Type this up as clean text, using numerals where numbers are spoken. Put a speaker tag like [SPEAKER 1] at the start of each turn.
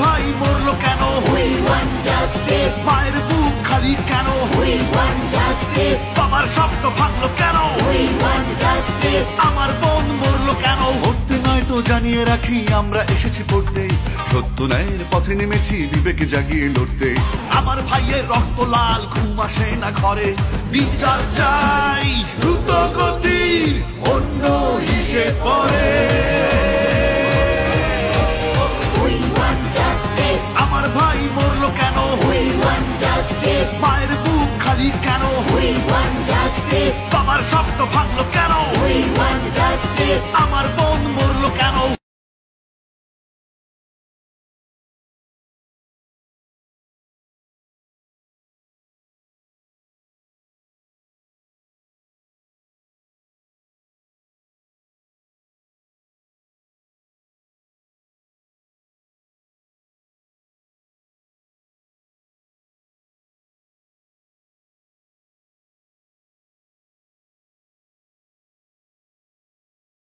[SPEAKER 1] ভাই মরলো কেন?
[SPEAKER 2] We want justice.
[SPEAKER 1] মায়ের বুক খালি কেন?
[SPEAKER 2] We want justice.
[SPEAKER 1] বাবার স্বপ্ন ভাঙলো কেন?
[SPEAKER 2] We want justice.
[SPEAKER 1] আমার বোন মরলো কেন? পড়তে নয় তো জানিয়ে রাখি, আমরা এসেছি পড়তে, সত্য ন্যায়ের পথে নেমেছি বিবেকে জাগিয়ে লড়তে। আমার ভাইয়ের রক্ত লাল, ঘুম আসে না ঘরে, বিচার চাই দ্রুত গতির, অন্য হিসেব পরে।